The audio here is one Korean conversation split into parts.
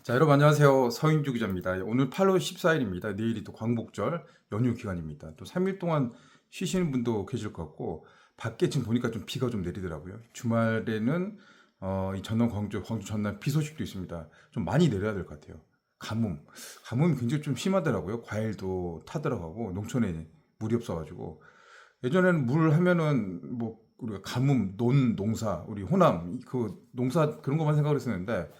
자, 여러분 안녕하세요. 서인주 기자입니다. 오늘 8월 14일입니다. 내일이 또 광복절 연휴 기간입니다. 또 3일 동안 쉬시는 분도 계실 것 같고, 밖에 지금 보니까 좀 비가 좀 내리더라고요. 주말에는 이 전남, 광주 전남 비 소식도 있습니다. 좀 많이 내려야 될 것 같아요. 가뭄이 굉장히 좀 심하더라고요. 과일도 타 들어가고 농촌에 물이 없어가지고, 예전에는 물 하면은 뭐 우리가 가뭄, 농사, 우리 호남 그 농사 그런 것만 생각을 했었는데,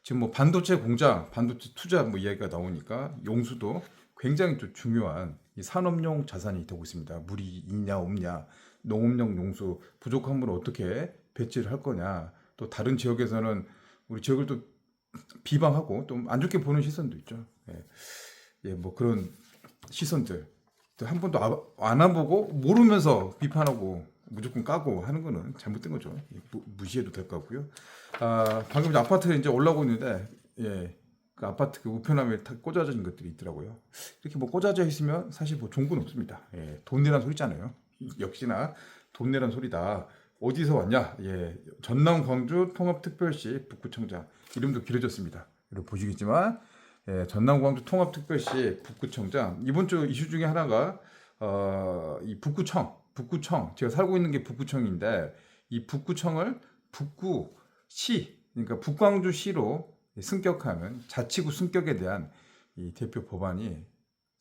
지금 뭐 반도체 공장, 반도체 투자 뭐 이야기가 나오니까 용수도 굉장히 좀 중요한 이 산업용 자산이 되고 있습니다. 물이 있냐 없냐, 농업용 용수 부족한 물을 어떻게 배치를 할 거냐. 또 다른 지역에서는 우리 지역을 또 비방하고 또 안 좋게 보는 시선도 있죠. 예, 뭐 그런 시선들 한 번도 안 와보고 모르면서 비판하고 무조건 까고 하는 거는 잘못된 거죠. 무시해도 될 것 같고요. 방금 이제 아파트에 이제 올라오고 있는데, 그 아파트 그 우편함에 다 꽂아진 것들이 있더라고요. 이렇게 뭐 꽂아져 있으면 사실 뭐 좋은 건 없습니다. 돈 내란 소리잖아요. 역시나 돈 내란 소리다. 어디서 왔냐? 전남 광주 통합특별시 북구청장, 이름도 길어졌습니다. 여러분 보시겠지만, 전남 광주 통합특별시 북구청장, 이번 주 이슈 중에 하나가 이 북구청 제가 살고 있는 게 북구청인데, 이 북구청을 북구시, 그러니까 북광주시로 승격하는 자치구 승격에 대한 이 대표 법안이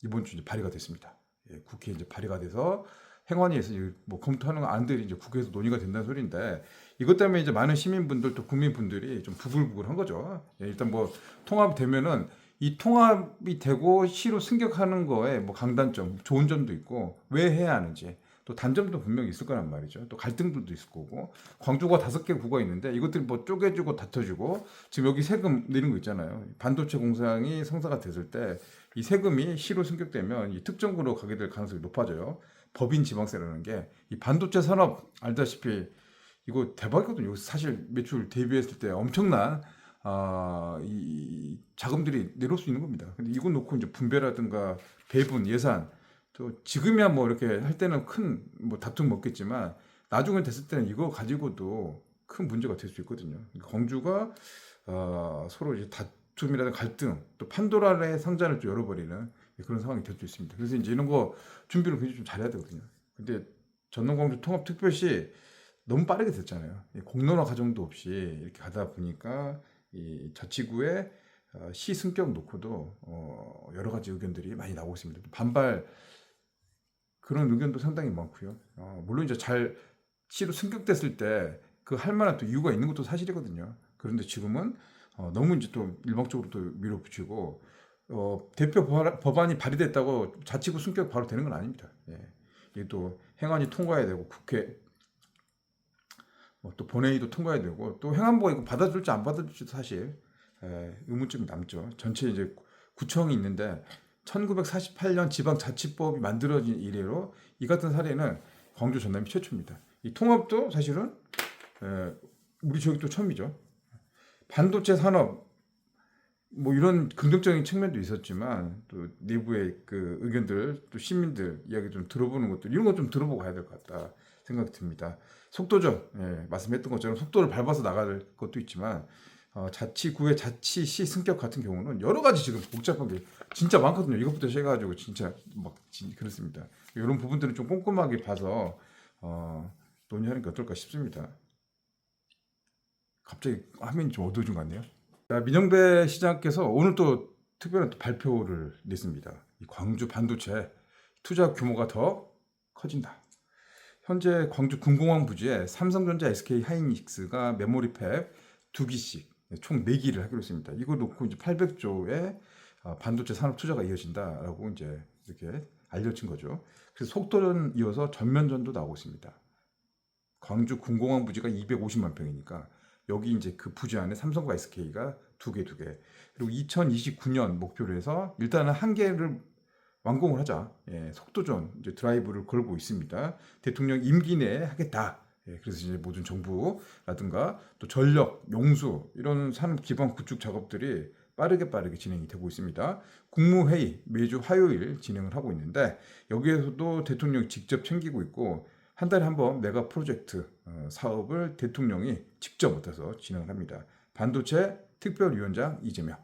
이번 주 이제 발의가 됐습니다. 국회에 이제 발의가 돼서 행안위에서 뭐 검토하는 안들이 이제 국회에서 논의가 된다는 소리인데, 이것 때문에 이제 많은 시민분들 또 국민분들이 좀 부글부글한 거죠. 일단 뭐 통합되면은, 이 통합이 되고 시로 승격하는 거에 뭐 강단점, 좋은 점도 있고 왜 해야 하는지, 또 단점도 분명히 있을 거란 말이죠. 또 갈등들도 있을 거고, 광주가 5개 구가 있는데 이것들 뭐 쪼개주고 다퉈주고, 지금 여기 세금 내는 거 있잖아요. 반도체 공장이 성사가 됐을 때 이 세금이 시로 승격되면 이 특정구로 가게 될 가능성이 높아져요. 법인 지방세라는 게, 이 반도체 산업 알다시피 이거 대박이거든요. 사실 매출 대비했을 때 엄청난 이 자금들이 내려올 수 있는 겁니다. 근데 이거 놓고 이제 분배라든가 배분 예산, 또 지금이야 뭐 이렇게 할 때는 큰 뭐 다툼 먹겠지만, 나중에 됐을 때는 이거 가지고도 큰 문제가 될 수 있거든요. 그러니까 광주가 서로 이제 다툼이라든 갈등, 또 판도라의 상자를 좀 열어버리는 그런 상황이 될 수 있습니다. 그래서 이제 이런 거 준비를 굉장히 좀 잘해야 되거든요. 근데 전남 광주 통합특별시 너무 빠르게 됐잖아요. 공론화 과정도 없이 이렇게 가다 보니까 이 자치구의 시 승격 놓고도 여러 가지 의견들이 많이 나오고 있습니다. 반발, 그런 의견도 상당히 많고요. 물론 이제 잘 시로 승격됐을 때 그 할 만한 또 이유가 있는 것도 사실이거든요. 그런데 지금은 너무 이제 또 일방적으로 또 밀어붙이고, 대표 법안이 발의됐다고 자치구 승격 바로 되는 건 아닙니다. 이게 또 행안위 통과해야 되고, 국회 또 본회의도 통과해야 되고, 또 행안부가 이거 받아줄지 안 받아줄지도 사실 의문점이 남죠. 전체 이제 구청이 있는데 1948년 지방자치법이 만들어진 이래로 이 같은 사례는 광주 전남이 최초입니다. 이 통합도 사실은 우리 지역이 또 처음이죠. 반도체 산업 뭐 이런 긍정적인 측면도 있었지만, 또 내부의 그 의견들, 또 시민들 이야기 좀 들어보는 것들, 이런 거 좀 들어보고 가야 될 것 같다 생각이 듭니다. 속도죠. 말씀했던 것처럼 속도를 밟아서 나갈 것도 있지만, 자치구의 자치시 승격 같은 경우는 여러 가지 지금 복잡한 게 진짜 많거든요. 이것부터 시작해가지고 진짜 막 그렇습니다. 이런 부분들은 좀 꼼꼼하게 봐서 논의하는 게 어떨까 싶습니다. 갑자기 화면이 좀 어두워진 것 같네요. 자, 민영배 시장께서 오늘 또 특별한 또 발표를 냈습니다. 이 광주 반도체 투자 규모가 더 커진다. 현재 광주 금공항 부지에 삼성전자, SK 하이닉스가 메모리 팹 2기씩 총 4기를 하기로 했습니다. 이거 놓고 이제 800조의 반도체 산업 투자가 이어진다라고 이제 이렇게 알려진 거죠. 그래서 속도전 이어서 전면전도 나오고 있습니다. 광주 금공항 부지가 250만 평이니까 여기 이제 그 부지 안에 삼성과 SK가 두 개. 그리고 2029년 목표로 해서 일단은 한 개를 완공을 하자. 속도전 이제 드라이브를 걸고 있습니다. 대통령 임기 내에 하겠다. 그래서 이제 모든 정부라든가 또 전력, 용수 이런 산업 기반 구축 작업들이 빠르게 진행이 되고 있습니다. 국무회의 매주 화요일 진행을 하고 있는데, 여기에서도 대통령이 직접 챙기고 있고, 한 달에 한 번 메가 프로젝트 사업을 대통령이 직접 맡아서 진행을 합니다. 반도체 특별위원장 이재명,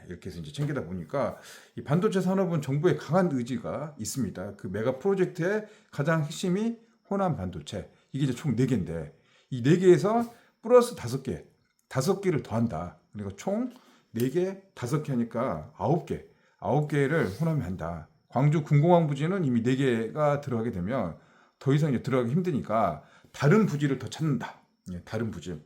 이렇게 해서 이제 챙기다 보니까 이 반도체 산업은 정부의 강한 의지가 있습니다. 그 메가 프로젝트의 가장 핵심이 호남 반도체. 이게 이제 총 4개인데 이 4개에서 플러스 5개, 5개를 더한다. 그러니까 총 4개, 5개 하니까 9개, 9개를 호남이 한다. 광주 군공항 부지는 이미 4개가 들어가게 되면 더 이상 이제 들어가기 힘드니까 다른 부지를 더 찾는다. 다른 부지.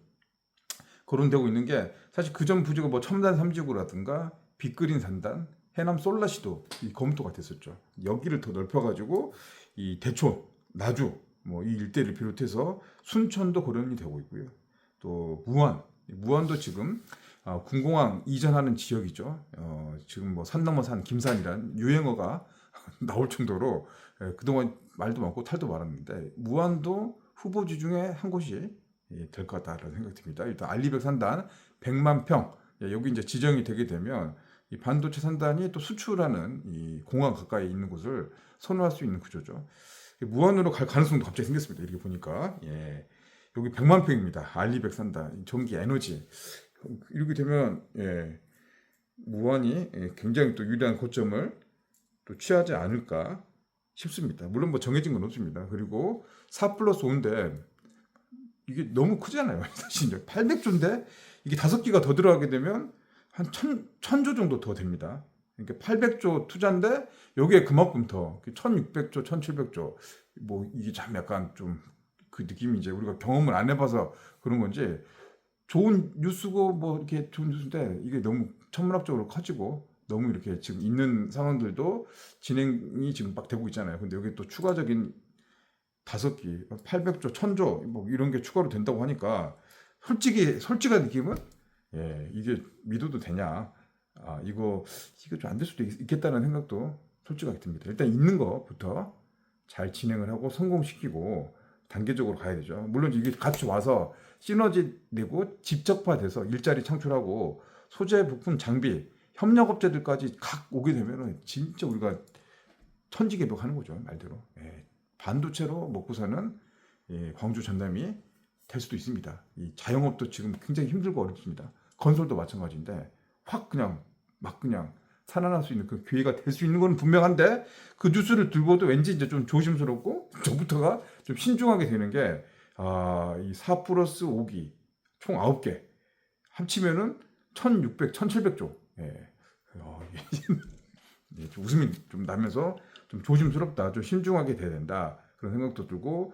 거론되고 있는 게 사실 그전 부지가 뭐 첨단 3지구라든가 빅그린 산단, 해남 솔라시도 검토가 됐었죠. 여기를 더 넓혀가지고 이 대촌, 나주 뭐 이 일대를 비롯해서 순천도 거론이 되고 있고요. 또 무안도 지금 군공항 이전하는 지역이죠. 지금 뭐 산 넘어 산 김산이란 유행어가 나올 정도로 그동안 말도 많고 탈도 많았는데 무안도 후보지 중에 한 곳이 될 것 같다라는 생각이 듭니다. 일단 알리백 산단 100만 평 여기 이제 지정이 되게 되면 이 반도체 산단이 또 수출하는 이 공항 가까이 있는 곳을 선호할 수 있는 구조죠. 무안으로 갈 가능성도 갑자기 생겼습니다. 이렇게 보니까 여기 100만 평입니다. 알리백 산단 전기 에너지 이렇게 되면 무안이 굉장히 또 유리한 고점을 또 취하지 않을까 싶습니다. 물론 뭐 정해진 건 없습니다. 그리고 4+5인데 이게 너무 크잖아요. 사실 이제 800조인데 이게 5개가 더 들어가게 되면 한 1000조 정도 더 됩니다. 그러니까 800조 투자인데 여기에 그만큼 더 1600조, 1700조 뭐 이게 참 약간 좀 그 느낌이 이제 우리가 경험을 안 해봐서 그런 건지 좋은 뉴스고 뭐 이렇게 좋은 뉴스인데 이게 너무 천문학적으로 커지고 너무 이렇게 지금 있는 상황들도 진행이 지금 막 되고 있잖아요. 근데 여기 또 추가적인 5개, 800조, 1000조 뭐 이런 게 추가로 된다고 하니까 솔직한 느낌은 이게 믿어도 되냐? 이거 좀 안 될 수도 있겠다는 생각도 솔직하게 듭니다. 일단 있는 거부터 잘 진행을 하고 성공시키고 단계적으로 가야 되죠. 물론 이게 같이 와서 시너지 내고 집적화돼서 일자리 창출하고 소재, 부품, 장비, 협력업체들까지 각 오게 되면은 진짜 우리가 천지개벽하는 거죠, 말대로. 반도체로 먹고 사는 광주 전남이 될 수도 있습니다. 이 자영업도 지금 굉장히 힘들고 어렵습니다. 건설도 마찬가지인데 막 그냥 살아날 수 있는 그 기회가 될 수 있는 건 분명한데 그 뉴스를 들고도 왠지 이제 좀 조심스럽고 저부터가 좀 신중하게 되는 게 이 4+5기 총 9개 합치면은 1600, 1700조. 좀 웃음이 좀 나면서 좀 조심스럽다, 좀 신중하게 돼야 된다 그런 생각도 들고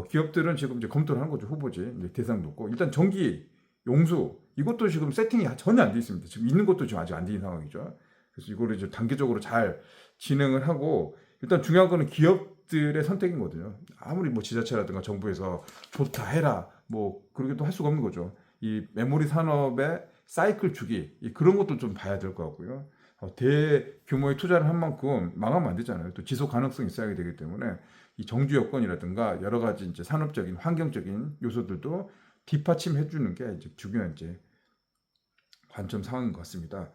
기업들은 지금 이제 검토를 하는 거죠. 후보지 대상 놓고 일단 전기 용수 이것도 지금 세팅이 전혀 안 돼 있습니다. 지금 있는 것도 지금 아직 안 된 상황이죠. 그래서 이거를 이제 단계적으로 잘 진행을 하고 일단 중요한 거는 기업들의 선택이거든요. 아무리 뭐 지자체라든가 정부에서 좋다 해라 뭐 그러기도 할 수가 없는 거죠. 이 메모리 산업의 사이클 주기 그런 것도 좀 봐야 될 것 같고요. 대규모의 투자를 한 만큼 망하면 안 되잖아요. 또 지속 가능성이 있어야 되기 때문에 이 정주 여건이라든가 여러 가지 이제 산업적인 환경적인 요소들도 뒷받침해 주는 게 이제 중요한 이제 관점 상황인 것 같습니다.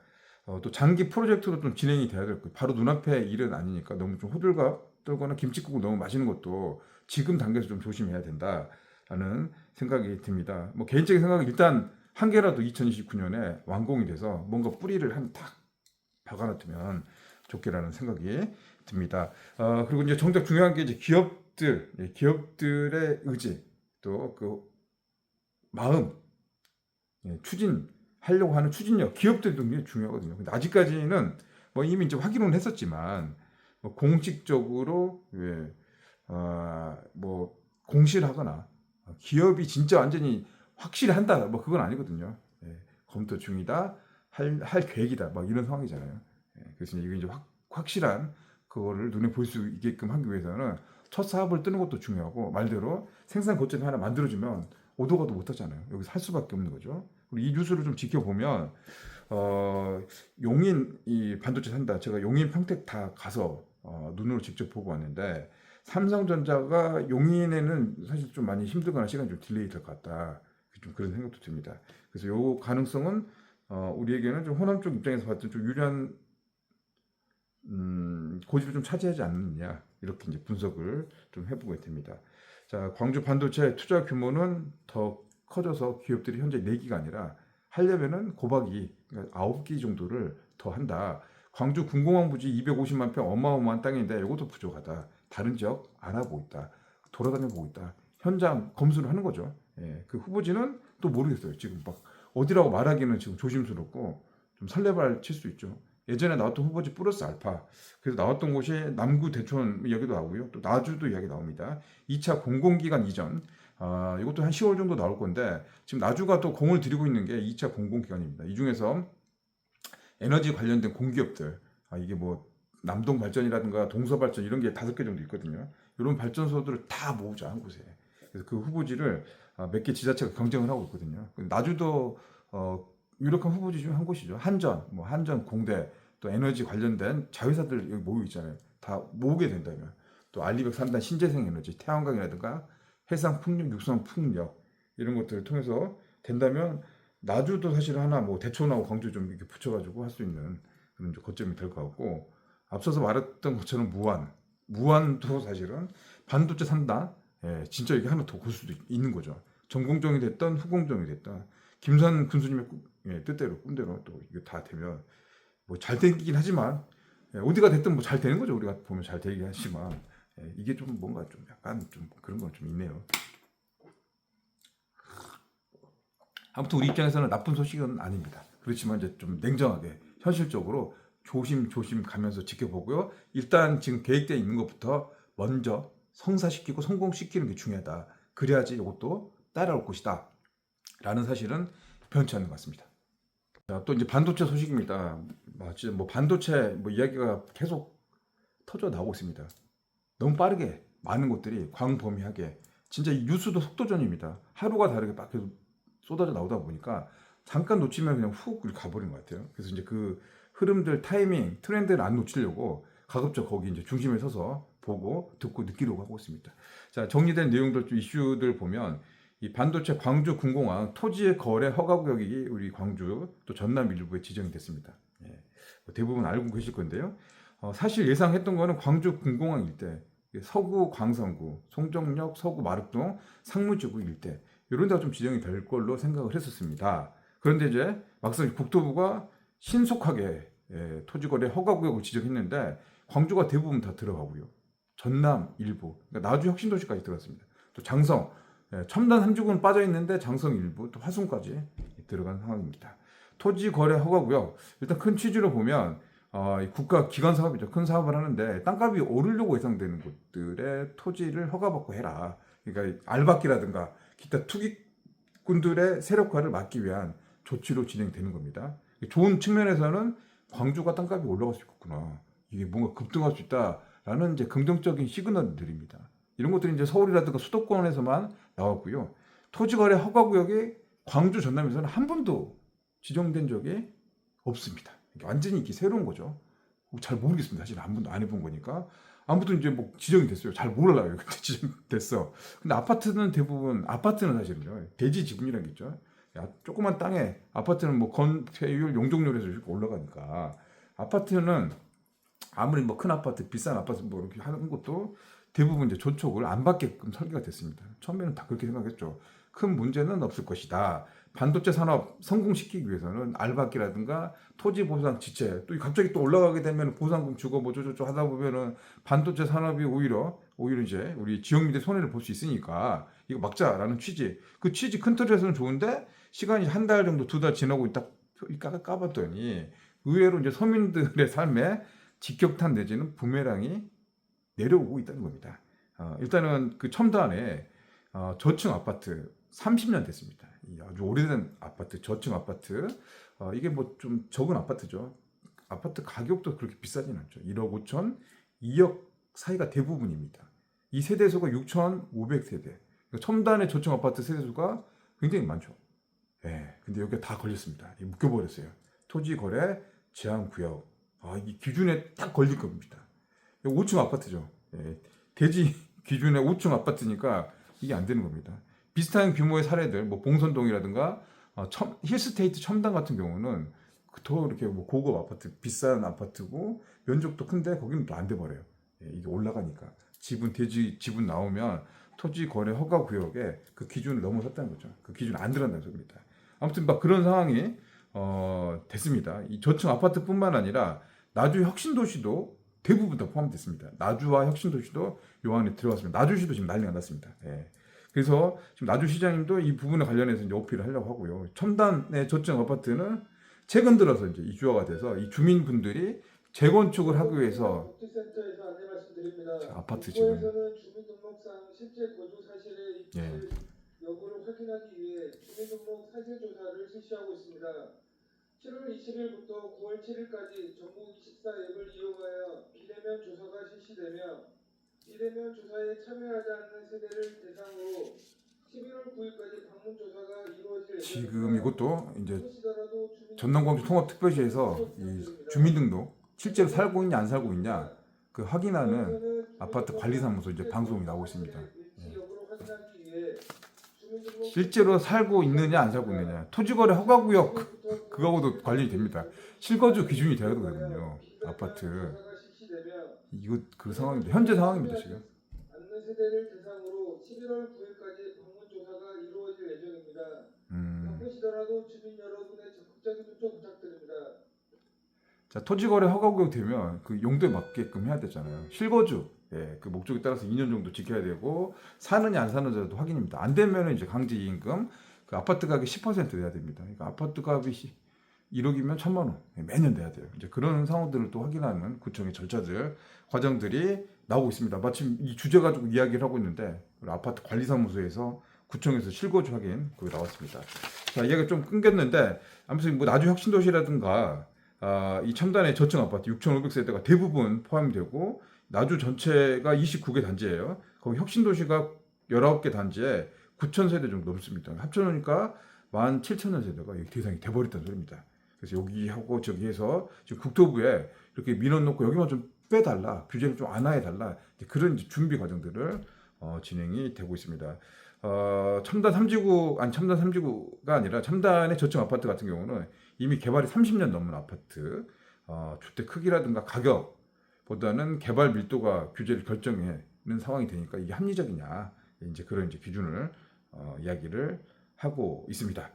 또 장기 프로젝트로 좀 진행이 돼야 될 거예요. 바로 눈앞에 일은 아니니까 너무 좀 호들갑 떨거나 김칫국을 너무 마시는 것도 지금 단계에서 좀 조심해야 된다라는 생각이 듭니다. 뭐 개인적인 생각은 일단 한 개라도 2029년에 완공이 돼서 뭔가 뿌리를 한 탁 박아놨으면 좋겠라는 생각이 듭니다. 그리고 이제 정작 중요한 게 이제 기업들의 의지 또 그 마음 추진하려고 하는 추진력 기업들도 굉장히 중요하거든요. 근데 아직까지는 뭐 이미 이제 확인은 했었지만 뭐 공식적으로 뭐 공시를 하거나 기업이 진짜 완전히 확실히 한다 뭐 그건 아니거든요. 검토 중이다 할 계획이다 막 이런 상황이잖아요. 그래서 이게 이제 확실한 그거를 눈에 볼 수 있게끔 하기 위해서는 첫 사업을 뜨는 것도 중요하고 말대로 생산 거점이 하나 만들어지면 오도가도 못하잖아요. 여기서 할 수밖에 없는 거죠. 그리고 이 뉴스를 좀 지켜보면 용인 이 반도체 산다. 제가 용인 평택 다 가서 눈으로 직접 보고 왔는데 삼성전자가 용인에는 사실 좀 많이 힘들거나 시간이 좀 딜레이 될 것 같다. 좀 그런 생각도 듭니다. 그래서 요 가능성은 우리에게는 좀 호남 쪽 입장에서 봤을 때 좀 유리한 고지를 좀 차지하지 않느냐 이렇게 이제 분석을 좀 해보게 됩니다. 자, 광주 반도체 투자 규모는 더 커져서 기업들이 현재 4기가 아니라 하려면은 고박이 9기 정도를 더 한다. 광주 군공항 부지 250만 평 어마어마한 땅인데 이것도 부족하다. 다른 지역 알아보고 있다. 돌아다녀 보고 있다. 현장 검수를 하는 거죠. 예, 그 후보지는 또 모르겠어요. 지금 막 어디라고 말하기는 지금 조심스럽고 좀 설레발 칠 수 있죠. 예전에 나왔던 후보지 플러스 알파. 그래서 나왔던 곳이 남구 대촌 이야기도 나오고요. 또 나주도 이야기 나옵니다. 2차 공공기관 이전. 이것도 한 10월 정도 나올 건데 지금 나주가 또 공을 들이고 있는 게 2차 공공기관입니다. 이 중에서 에너지 관련된 공기업들, 이게 뭐 남동 발전이라든가 동서 발전 이런 게 5개 정도 있거든요. 이런 발전소들을 다 모으자 한 곳에. 그래서 그 후보지를 몇 개 지자체가 경쟁을 하고 있거든요. 나주도 유력한 후보지 중 한 곳이죠. 한전, 뭐 한전, 공대, 또 에너지 관련된 자회사들 여기 모여 있잖아요. 다 모으게 된다면 또 알리백 3단 신재생 에너지, 태양광이라든가 해상 풍력, 육상 풍력 이런 것들을 통해서 된다면 나주도 사실 하나 뭐 대촌하고 광주 좀 이렇게 붙여가지고 할 수 있는 그런 거점이 될 것 같고 앞서서 말했던 것처럼 무안도 사실은 반도체 산다. 예, 진짜 이게 하나 더 볼 수도 있는 거죠. 전공정이 됐던 후공정이 됐던 김선 군수님의 뜻대로 꿈대로 또 이거 다 되면 뭐 잘 되긴 하지만 어디가 됐든 뭐 잘 되는 거죠. 우리가 보면 잘 되긴 하지만 이게 좀 뭔가 좀 약간 좀 그런 건 좀 있네요. 아무튼 우리 입장에서는 나쁜 소식은 아닙니다. 그렇지만 이제 좀 냉정하게 현실적으로 조심조심 가면서 지켜보고요. 일단 지금 계획되어 있는 것부터 먼저 성사시키고 성공시키는 게 중요하다. 그래야지 이것도 따라올 것이다. 라는 사실은 변치 않는 것 같습니다. 자, 또 이제 반도체 소식입니다. 지금 뭐 반도체 뭐 이야기가 계속 터져 나오고 있습니다. 너무 빠르게 많은 것들이 광범위하게 진짜 이 뉴스도 속도전입니다. 하루가 다르게 막 계속 쏟아져 나오다 보니까 잠깐 놓치면 그냥 훅 가버린 것 같아요. 그래서 이제 그 흐름들, 타이밍, 트렌드를 안 놓치려고 가급적 거기 이제 중심에 서서 보고 듣고 느끼려고 하고 있습니다. 자, 정리된 내용들, 이슈들 보면 이 반도체 광주 군공항 토지 거래 허가 구역이 우리 광주 또 전남 일부에 지정이 됐습니다. 예, 대부분 알고 계실 건데요. 사실 예상했던 거는 광주 군공항 일대, 서구 광성구, 송정역, 서구 마륵동, 상무지구 일대 이런 데가 좀 지정이 될 걸로 생각을 했었습니다. 그런데 이제 막상 국토부가 신속하게 토지거래 허가구역을 지정했는데 광주가 대부분 다 들어가고요. 전남 일부, 그러니까 나주 혁신도시까지 들어갔습니다. 또 장성, 첨단 3주군 빠져 있는데 장성 일부, 또 화순까지 들어간 상황입니다. 토지거래 허가구역 일단 큰 취지로 보면 국가 기관 사업이죠. 큰 사업을 하는데 땅값이 오르려고 예상되는 곳들의 토지를 허가받고 해라. 그러니까 알박기라든가 기타 투기꾼들의 세력화를 막기 위한 조치로 진행되는 겁니다. 좋은 측면에서는 광주가 땅값이 올라갈 수 있겠구나. 이게 뭔가 급등할 수 있다라는 이제 긍정적인 시그널들입니다. 이런 것들이 이제 서울이라든가 수도권에서만 나왔고요. 토지거래 허가구역이 광주 전남에서는 한 번도 지정된 적이 없습니다. 완전히 이게 새로운 거죠. 잘 모르겠습니다. 사실 한 번도 안 해본 거니까. 아무튼 이제 뭐 지정이 됐어요. 잘 몰라요. 근데 지정됐어. 근데 아파트는 대부분 아파트는 사실은요. 대지 지분이라는 게 있죠. 조그만 땅에 아파트는 뭐 건폐율, 용적률에서 이렇게 올라가니까 아파트는 아무리 뭐 큰 아파트, 비싼 아파트 뭐 이렇게 하는 것도 대부분 이제 조촉을 안 받게끔 설계가 됐습니다. 처음에는 다 그렇게 생각했죠. 큰 문제는 없을 것이다. 반도체 산업 성공시키기 위해서는 알박기라든가 토지 보상 지체 또 갑자기 또 올라가게 되면 보상금 주고 뭐 저저저 하다 보면은 반도체 산업이 오히려 이제 우리 지역민들 손해를 볼 수 있으니까 이거 막자라는 취지. 그 취지 큰 틀에서는 좋은데 시간이 한 달 정도 2달 지나고 딱 까봤더니 의외로 이제 서민들의 삶에 직격탄 내지는 부메랑이 내려오고 있다는 겁니다. 일단은 그 첨단에 저층 아파트 30년 됐습니다. 아주 오래된 아파트, 저층 아파트. 이게 뭐 좀 적은 아파트죠. 아파트 가격도 그렇게 비싸진 않죠. 1억 5천, 2억 사이가 대부분입니다. 이 세대수가 6,500세대. 첨단의 저층 아파트 세대수가 굉장히 많죠. 예, 근데 여기가 다 걸렸습니다. 묶여버렸어요. 토지 거래 제한 구역. 이 기준에 딱 걸릴 겁니다. 5층 아파트죠. 예, 대지 기준의 5층 아파트니까 이게 안 되는 겁니다. 비슷한 규모의 사례들, 뭐 봉선동이라든가 힐스테이트 첨단 같은 경우는 더 이렇게 뭐 고급 아파트, 비싼 아파트고 면적도 큰데 거기는 또 안 돼 버려요. 예, 이게 올라가니까 대지 지분 나오면 토지 거래 허가 구역에 그 기준을 넘어섰다는 거죠. 그 기준 안 들어간다는 소리입니다. 아무튼 막 그런 상황이 됐습니다. 이 저층 아파트뿐만 아니라 나주 혁신도시도 대부분 다 포함됐습니다. 나주와 혁신도시도 요 안에 들어갔습니다. 나주시도 지금 난리가 났습니다. 예. 그래서 지금 나주시장님도 이 부분에 관련해서 이제 어필을 하려고 하고요. 첨단의 저층 아파트는 최근 들어서 이제 이주화가 돼서 이 주민분들이 재건축을 하기 위해서 복지센터에서 안내 말씀드립니다. 아파트 지금 국고에서는 주민등록상 실제 거주 사실의 입지 예. 여부를 확인하기 위해 주민등록 사실 조사를 실시하고 있습니다. 7월 20일부터 9월 7일까지 전국 24 앱을 이용하여 비대면 조사가 실시되며 비대면 조사에 참여하지 않는 세대를 대상으로 11월 9일까지 방문 조사가 이루어질 지금 예정입니다. 이것도 이제 무엇이더라도 주민등록 전남광주 통합특별시에서 이 주민등록 실제로 살고 있냐 안 살고 있냐 그 확인하는 아파트 관리사무소 이제 방송이 나오고 있습니다. 실제로 살고 있느냐 안 살고 있느냐 토지거래 허가구역 그거하고도 관련이 됩니다. 실거주 기준이 돼야 되거든요. 아파트 이거 그 상황입니다. 현재 상황입니다 지금. 않는 세대를 대상으로 11월 9일까지 방문 조사가 이루어질 예정입니다. 바쁘시더라도 주민 여러분의 적극적인 협조 부탁드립니다. 자, 토지거래 허가구역 되면 그 용도에 맞게끔 해야 되잖아요. 실거주, 예, 그 목적에 따라서 2년 정도 지켜야 되고 사느냐 안 사느냐도 확인입니다. 안 되면 이제 강제이임금, 그 아파트 가격 10% 내야 됩니다. 그러니까 아파트 값이 1억이면 1,000만 원 매년 내야 돼요. 이제 그런 상황들을 또 확인하는 구청의 절차들, 과정들이 나오고 있습니다. 마침 이 주제 가지고 이야기를 하고 있는데 아파트 관리사무소에서 구청에서 실거주 확인 그거 나왔습니다. 자, 이야기가 좀 끊겼는데 아무튼 뭐 나주 혁신도시라든가 이 첨단의 저층 아파트 6,500세대가 대부분 포함되고 나주 전체가 29개 단지예요. 거기 혁신도시가 19개 단지에 9,000세대 정도 넘습니다. 합쳐놓으니까 17,000여 세대가 대상이 돼버렸다는 소리입니다. 그래서 여기하고 저기해서 지금 국토부에 이렇게 민원 놓고 여기만 좀 빼달라, 규제를 좀 완화해달라 그런 이제 준비 과정들을 진행이 되고 있습니다. 첨단 3지구가 아니라 첨단의 저층 아파트 같은 경우는 이미 개발이 30년 넘은 아파트, 주택 크기라든가 가격보다는 개발 밀도가 규제를 결정하는 상황이 되니까 이게 합리적이냐 이제 그런 이제 기준을 이야기를 하고 있습니다.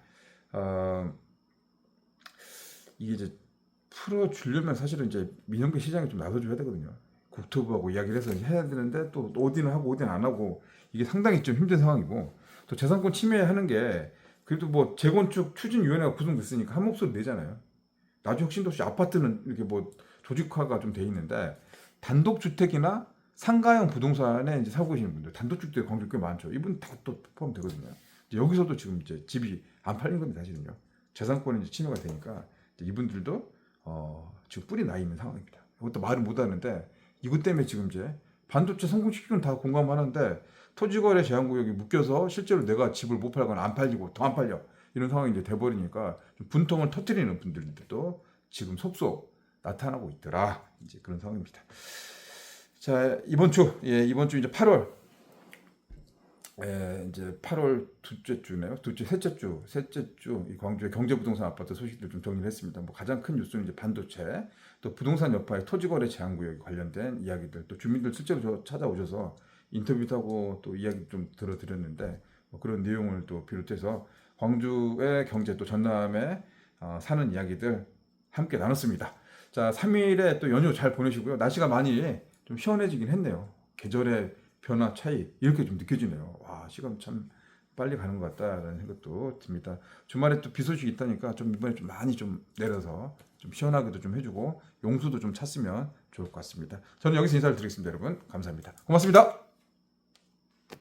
이게 이제 풀어주려면 사실은 이제 민영배 시장이 좀 나서줘야 되거든요. 국토부하고 이야기를 해서 해야 되는데 또 어디는 하고 어디는 안 하고 이게 상당히 좀 힘든 상황이고 또 재산권 침해하는 게 그래도 뭐 재건축 추진위원회가 구성됐으니까 한 목소리 내잖아요. 나주 혁신도시 아파트는 이렇게 뭐 조직화가 좀 돼 있는데 단독주택이나 상가형 부동산에 이제 살고 계시는 분들 단독주택 광주 꽤 많죠. 이분 다 또 포함되거든요. 여기서도 지금 이제 집이 안 팔린 겁니다. 사실은요. 재산권이 이제 침해가 되니까 이분들도 지금 뿔이 나 있는 상황입니다. 이것도 말을 못 하는데 이것 때문에 지금 이제 반도체 성공시키는 다 공감하는데 토지거래 제한구역이 묶여서 실제로 내가 집을 못 팔거나 안 팔리고 더 안 팔려 이런 상황이 이제 돼버리니까 좀 분통을 터뜨리는 분들도 지금 속속 나타나고 있더라 이제 그런 상황입니다. 자 이번 주 이제 8월 이제 8월 둘째 주네요. 셋째 주 이 광주의 경제부동산 아파트 소식들 좀 정리를 했습니다. 뭐 가장 큰 뉴스는 이제 반도체, 또 부동산 여파의 토지거래 제한구역에 관련된 이야기들, 또 주민들 실제로 찾아오셔서 인터뷰도 하고 또 이야기 좀 들어드렸는데 뭐 그런 내용을 또 비롯해서 광주의 경제 또 전남에 사는 이야기들 함께 나눴습니다. 자 3일에 또 연휴 잘 보내시고요. 날씨가 많이 좀 시원해지긴 했네요. 계절의 변화 차이 이렇게 좀 느껴지네요. 와 시간 참 빨리 가는 것 같다라는 생각도 듭니다. 주말에 또 비 소식이 있다니까 좀 이번에 좀 많이 좀 내려서 좀 시원하게도 좀 해주고 용수도 좀 찼으면 좋을 것 같습니다. 저는 여기서 인사를 드리겠습니다. 여러분 감사합니다. 고맙습니다.